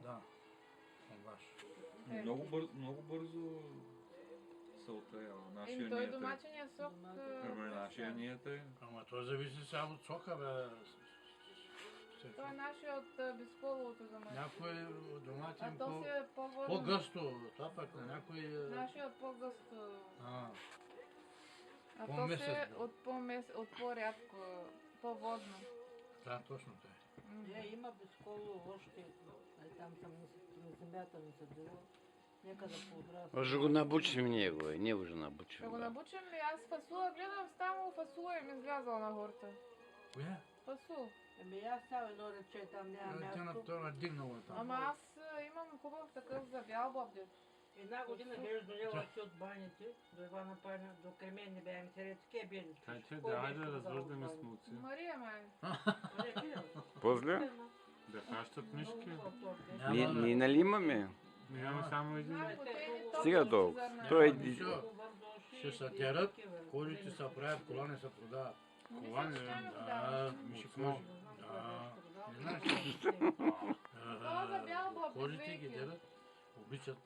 Да. Баш. Много бързо се отаява. Нашия Той ният е. доматения сок... Нашия ният е. Ама той зависи само от сока, бе. Той е нашия от бисколовото доматен. Някой доматен А то си е по-водно. по-гъсто, това пък на някой... Нашия от по-гъсто. А то По-месец, си е да. от по-рядко, по-водно. Да, точно така. Има бисколо още, там на земята не се било. Нека да подраства. Може го набучим него, ние го набучим. Да го набучим ли? Аз фасула гледам, станало фасула и ми излязала на хората. Коя? Фасул. Аз цяло едно рече, там няма Тя място. той надигнала там. Ама аз имам хубав такъв за бял бобдет. Една година беше доняла от баните, до Ивана Паня, до Кремен не бяха интереси, ке били. Давай да развърждаме смуци. Мария май. После? Да хащат мишки. Ние нали имаме? Нямаме само един. Стига толкова. Той е... Ще се терат, кожите се правят, колани се продават. Колани, Да, миши кожи. Да. Не знаеш ли? Това за бял бобдет. Кожите ги дерат, обичат.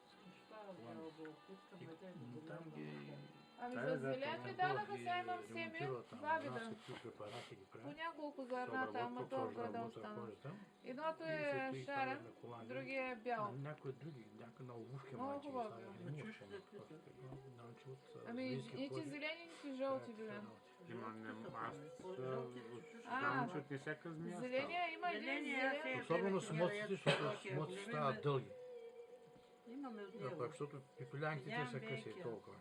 Там ги... Ами за зелен ми дадаха, сега имам семе, бабида. По няколко зърната, ама това горе остана. Едното е шарен, другия е бял. Някои други, някои на обувки Много майче ги хубаво. ставят. Ами нити зелени, нити жълти били. Има аз знам, че от не всяка змия става. Зеления има един зелен. Особено смотците, защото смотците стават дълги. Имаме от Да, него. пък, защото пипилянките те са къси толкова.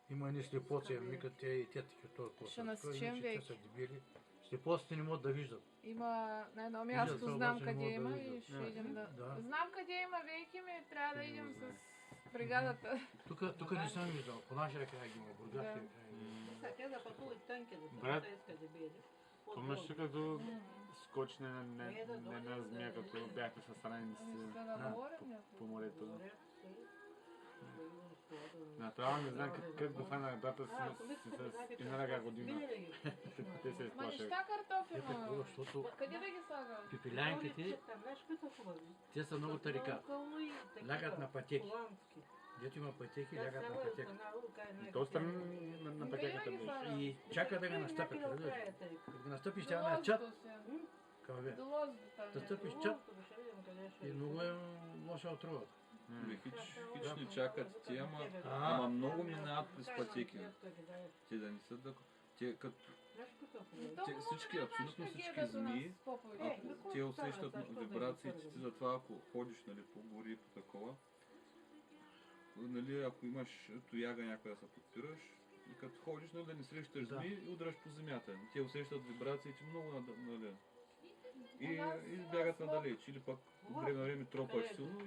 Има едни слепоци, викат те и те такива толкова. Ще насечем Те веки. са дебили. Слепоците не могат да виждат. Има на едно място, Виждат, знам обаче не къде мога да има и видят. ще идем да... Да. Знам къде има веки ми, трябва да идем с бригадата. Тук не съм виждал. По нашия край ги има, бургаския край ги има. Те да пътуват тънки, да Брат, се иска да биели. Помниш ли като скочне на змия, като бяхме с раници Ами ще да говорим някой. по морето? Направо не знам как го фана брата си с една ръка година. Те се Ма изплашаха. неща картофи, ма. Защото Къде да ги слагам? пипилянките, те са много тарика. Лягат на пътеки. Дето има пътеки, лягат на пътека. То страни на Къде пътеката да ги беше. слагам? И чака да ги настъпят. разбираш ли? Като ги настъпиш, тя на чат. Каве. До лозото Да там. стъпиш чат и много е лоша отрова. Хич не чакат ти, ама много минават през пътеки. Те да не са да... Те като... Всички, абсолютно всички змии, те усещат вибрациите ти, затова ако ходиш, нали, по гори и по такова, нали, ако имаш тояга някой да се подпираш, и като ходиш, нали, да не срещаш змии и удръш по земята. Те усещат вибрациите много, нали, и бягат надалеч, или пък от време на време тропаш силно.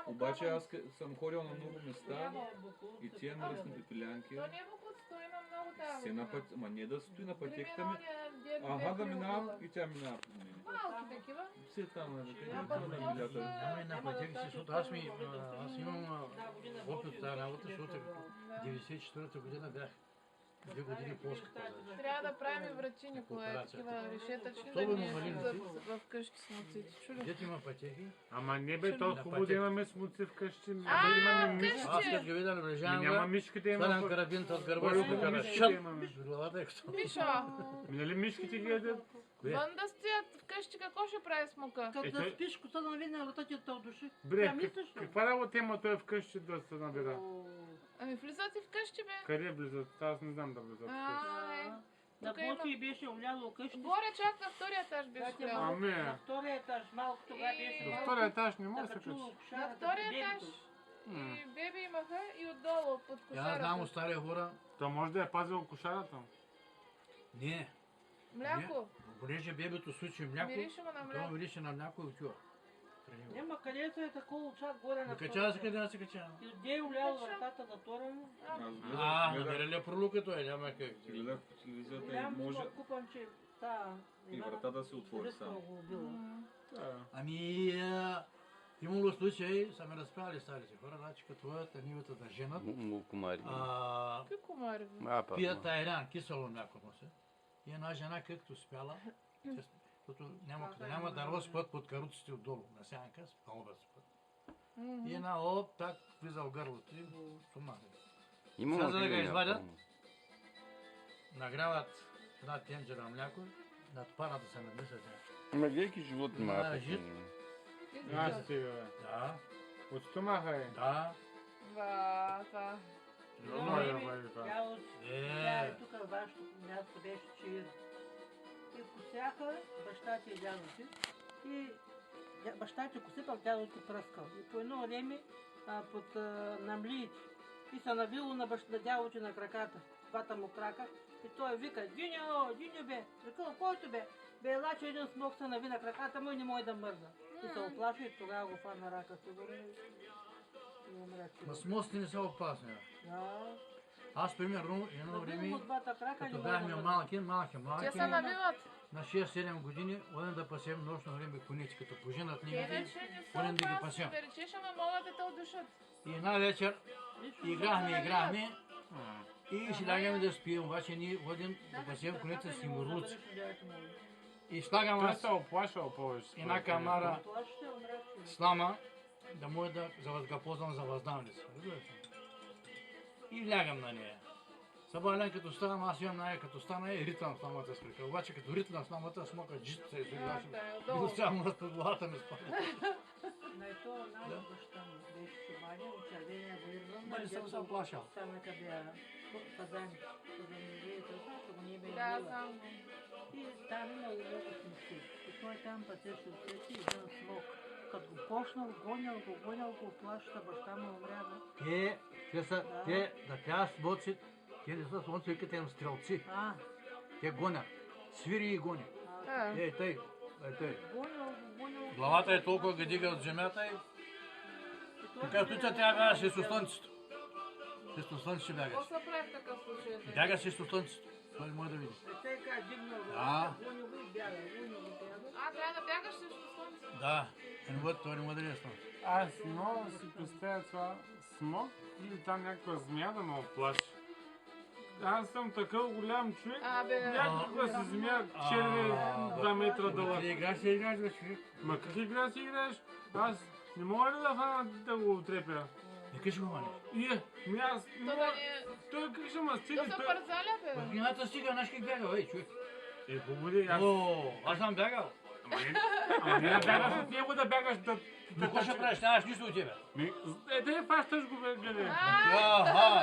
Обаче аз съм ходил на много места и тия мръсни пепелянки. То не е букут, то има много тази. Се на път, ама не да стои на пътеката ми. Ага, Да минавам и тя минава пред мен. Малки такива. Все там на Няма милята. Няма една пътека, защото аз имам опит от тази работа, защото 94-та година бях 2 години полска пазар. Трябва да правим врачи, Николай, такива решетъчни, да Особено ни малините. в къщи с муците. Чули? Дето има пътеки. Ама не бе толкова хубаво да имаме смуци вкъщи. А, Имаме мишки. Аз като ги видя наближавам, Няма мишки да свалям има. карабината от гърба Колко си, да кажа мишки шът. да имаме? С главата е като... Вишо, Нали мишките гледат? Кое? вън да стоят вкъщи, какво ще прави с мука? Като да спиш, коса да навидне ръта ти от души. Бре, каква работа има той вкъщи да се набира? Ами влизат и вкъщи, бе. Къде влизат? Аз не знам да влизат вкъщи. На Тук има. плочи беше влязло къщи. Горе чак на втория етаж беше влязъл. Ами, На втория етаж, малко тогава беше. до малко. втория етаж не може да се качи. На втория етаж. И беби имаха и отдолу под Я знам кошарата. от стария хора. То може да е пазил кошарата. Не. Мляко. Понеже бебето случи мляко, Мирише му на то мляко. мирише на мляко и отива. Няма където е такова чак горе на Качава се къде да се качава. И отде е влязло вратата затворена. Наделя пролука той, няма как. Гледах по телевизията и Голям може скок купам, че та... и врата да се отвори само. Ами, имало случаи, са ме разправили старите хора, значи като водят нивата да женат, Комари. Какви комари? Апа. пият айран, кисело мляко му се. И една жена както спяла, защото няма да разпът под каруците отдолу, на сянка, спалва се път. И една оп, так влиза в гърлото и сумаха. Имам За да го извадят, климия. нагряват една тенджера мляко, над пара да се надмисля тя. Ама гледайки животни малко. жит. Аз стига, бе. Да, От стомаха е. да. Това. Много е да бъде това. Тя от... Тя е тук във вашето място беше чир. И косяха баща ти и дядо ти. И баща ти коси, пък дядо ти пръскал. И по едно време под намлиите. И се навило на дядо ти на краката. Двата му крака. И той вика: Диньо, Диньо бе. Рекал: който бе? Бе, ела, че един смок се нави на краката му и не може да мърза. И се оплаши и тогава го фана рака сигурно. И умря. Ма смости не са опасни. Да. Аз, примерно, едно време, като бяхме малки, Те се навиват. на 6-7 години, одем да пасем нощно време коници, като поженат Те нивите, вече не са одем да ги опасни, пасем. да речеш, ама могат да те удушат. И една вечер играхме и си лягаме да спием, обаче ние водим да пасем коница с мурлуци. И слагам Той аз се оплашал повече. една камара слама, да може да го ползвам за въздавница. И лягам на нея. Събален като ставам, аз имам нея като стана и ритам сламата с крика. Обаче като ритам сламата, смока джит се изгледаше. И до сега му под главата ми спада. Най-то нашата баща му беше чубаня, от червения го идвам. Ма не съм се оплашал. Стана къде пазани, защото го не бе Да, била. знам. И там имало много смеси. И той там пътеше отцети и един смок. Като го почнал, гонял го, плаща, баща му умря. Те да тя смоци, те не са слънце, викате им стрелци. Те гонят. Свири и гони. Ей, тъй. Гонял. Главата е толкова ги дига от земята и като тя бяга срещу слънцето. Срещу слънцето бягаш. Какво се прави в такъв случай? Бяга срещу слънцето. Той не може да види. Той как дигнал Да. гонил го и бяга. Трябва да бягаш срещу слънце. Да. Той не може да види слънцето. Аз много да си представя това смок или там някаква змия да ме оплаши. Аз съм такъв голям човек, някаква си змия черви 2 метра дълъг. Игра си играеш, бе, човек. Ма как игра си играеш? Аз не мога ли да фана да го отрепя? Нека ще го манеш. Аз не мога... Той как ще ме стига? То се парзаля, бе. Вината стига, знаеш как бяга, бе, човек. Хубаво, аз... Аз съм бягал. Ама не да бягаш от него, да бягаш да... Какво ще правиш? Нямаш нищо от тебе. Да фащаш го, бе, гледай.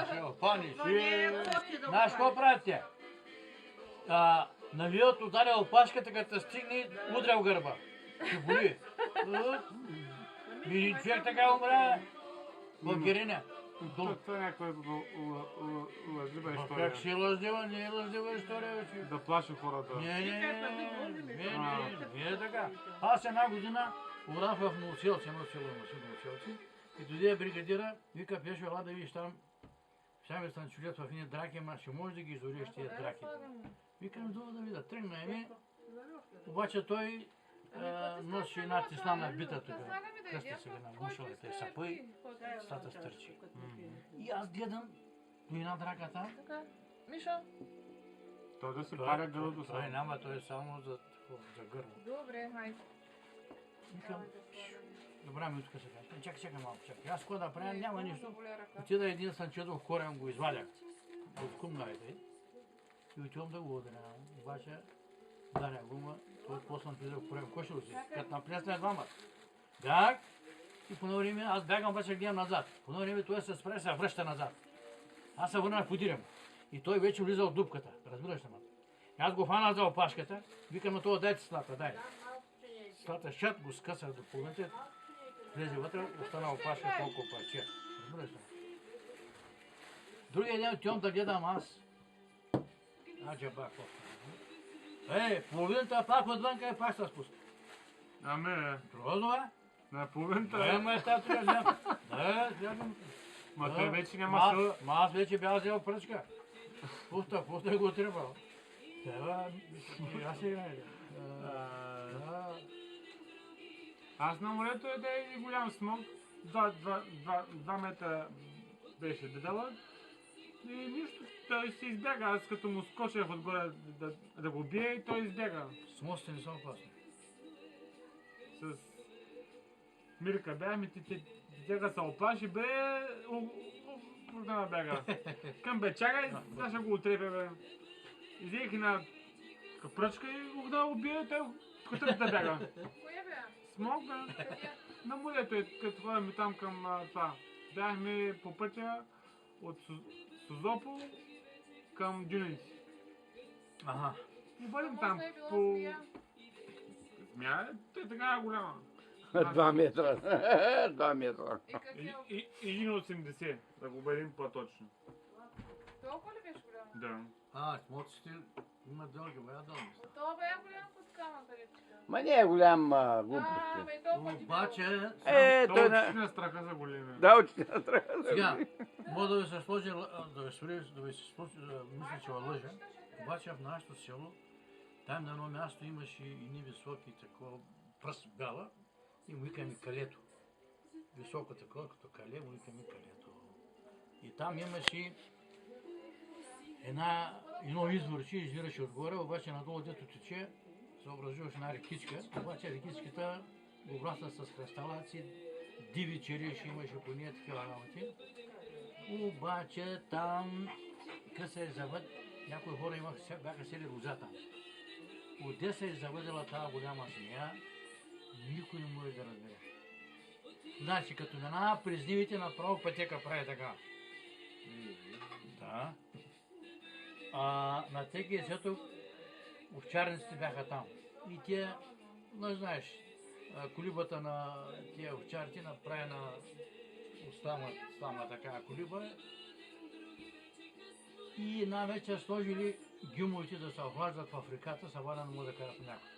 Ще го паниш. Знаеш какво правят те? Навият ударя опашката, като те стигне, удря в гърба. Ще боли. И човек така умря в Гериня. Това е някаква лъжлива история. Как си лъжлива? Не е лъжлива история, бе, човек. Да плаши хората. Не е така. Аз една година урах в Новоселци, едно село има си Новоселци, и дойде бригадира, вика: Пешо, ела да видиш там, сега ми станчулят в едни драки, ама ще можеш да ги изориш тия драки. Викам: добре да видя, тръгнем, обаче той носи една тесна бита тук. Къста се на ушовете, сапа и стата стърчи. И аз гледам до една драка там. Мишо? Той да си паря гърлото само. Той няма, той е само за гърло. Добре, хайде. Викам: добра минутка се каже. Чакай малко, чакай. Аз какво да правя, няма нищо. Отида един санчедов корен, го извадях. От кумнавите. И отивам да го удря. Обаче даря гума, той после написа в корен. Кой ще уси? Като наплесна двама. Так. И по едно време аз бягам, обаче гледам назад. По едно време той се спре, се връща назад. Аз се върнах, подирам. И той вече влиза от дупката. Разбираш ли ме? Аз го фана за опашката. Викам на това: дайте слата, дай. Слата шат, го скъса до половината. Влезе вътре, остана опашка толкова парче. Разбираш ли? Другия ден отивам да гледам аз. Аджаба, какво? Половината пак отвънка и пак се спуска. Аме, Грозно, бе? на половината... Ма е стата да взема. Вземам. Ма той вече няма сила. Ма аз вече бях взел пръчка. Пуста го отрепал. Аз играе. Аз на морето е да е един голям смок. 2 метра беше дълъг. И нищо, той се избяга. Аз като му скочех отгоре да го бие и той избяга. Смосите не са опасни. с Мирка бяхме, тя се оплаши, бе, да бяга. Към бе, чакай, сега ще го отрепя, бе. Изех на пръчка и да убие, той като да бяга. Кое бе? Смок, бе. На морето като ходим там към това. Бяхме по пътя от Созопол към Дюница. Ага. И бъдем там по... Змия, той така е голяма. 2 метра. 2 метра. И 1,80, да го бъдем по-точно. Толкова ли беше голямо? Да. Смотците имат дълги, бе, дълги са. Това бе голям под камата речка. Ма не е голям глупост. Бе, толкова ти Обаче, Той очите на страха за големи. Да, очите на страха. сега, мога да ви се сложи, да ви се сложи, мисля, че лъжа. Обаче в нашето село, там на едно място имаше и високи такова пръст бяла и му викаме калето. Високо такова, като кале, му викаме калето. И там имаше едно изворче, извираше отгоре, обаче надолу дето тече, се образуваше една рекичка, обаче рекичката обрасна с хръсталаци, диви череши имаше по нея такива работи. Обаче там, къде се е завъд, някои хора бяха сели лоза там. Отде се е завъдила тази голяма змия, никой не може да разбере. Значи, като минава през нивите, направо пътека прави така. Да. На теки сето овчарниците бяха там. И тия, не знаеш, колибата на тия овчарите направи на остана така колиба. И една вечер сложили гюмовете да се охлаждат в реката, Савана не може да карат някой.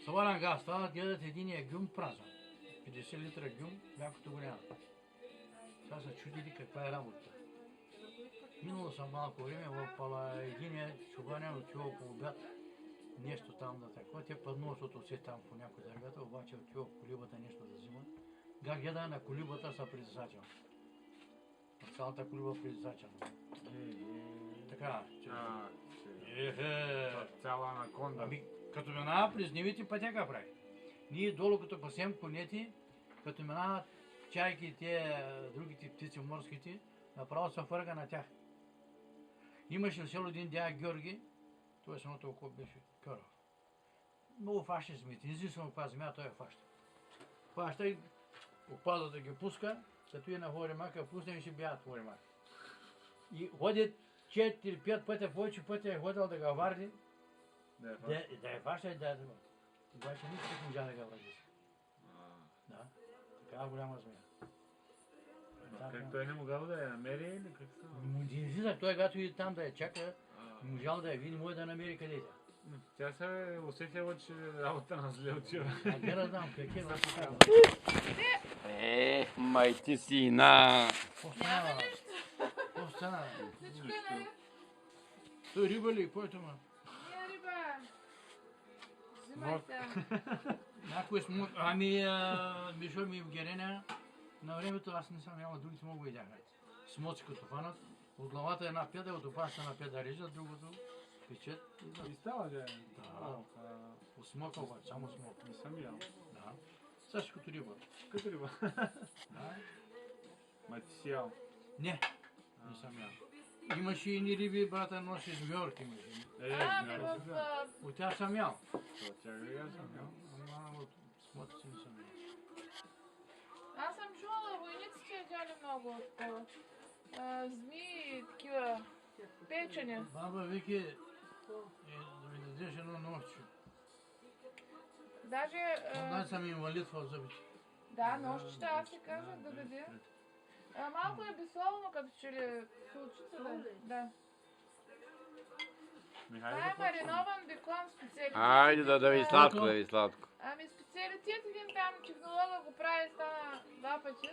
Савана газ става, гледат единия гюм празен. 50 литра гюм, мякото го няма. Сега са чудили каква е работа. Минало съм малко време в единия чубаня отива по обяд, нещо там да такова. Те подносят все там по някои дървета, обаче отива в колибата нещо да взима. Как гледа на колибата са притесачен. Цялата колиба притесачена. Така. Цяла анаконда. Ами, като минава през нивите, пътека прави. Ние долу като пасем конети, като минават чайки, другите птици морските, направо се фърга на тях. Имаше в село един дядо Георги, той само толкова беше кърв. Много фаща змиите, независимо каква змия, той я фаща. Фаща и опада да ги пуска, като и на хоримака пусне и ще бягат хоримака. И ходят 4-5 пътя, повече пътя е ходил да ga варди, да я фаща и да я взема. Обаче нищо не можа да ga вради. Да, такава голяма змия. Как той не могъл да я намери или как става? Не излиза, той когато и там да я чака, не можал да я види, може да намери къде е. Тя се е усетила, че работа на зле отива. Не знам, как е, Май ти сина. Какво стана? Той риба ли? Кой е това? Не, риба. Взимай се. Някой смут. Мишо ми в Гереня. На времето аз не съм яла, другите мога и дяха. Смоци като фанат. От главата една педа, от опашта на педа режат, другото печет. И става, да. От смока обаче, само смока. Не съм ял. Да. Също като риба. Като риба. Да. Ма ти си ял. Не, не съм ял. Имаше и ни риби, брата, носи с Йорк имаше. От тях съм ял. От тях ли аз съм ял? Ама от смоци не съм ял. Аз съм чувала, войниците ядяли много такова. Змии, такива печени. Баба Вики, да ми дадеш едно нощче. Даже... Аз съм инвалид в зъбите. Да, нощчета, аз ти кажа да даде. Малко е безсолно, като че ли солчица да. Това е маринован бекон специалитет. Айде да ви сладко, да ви сладко. Ами специалитет един там технолога го прави, стана 2 пъти.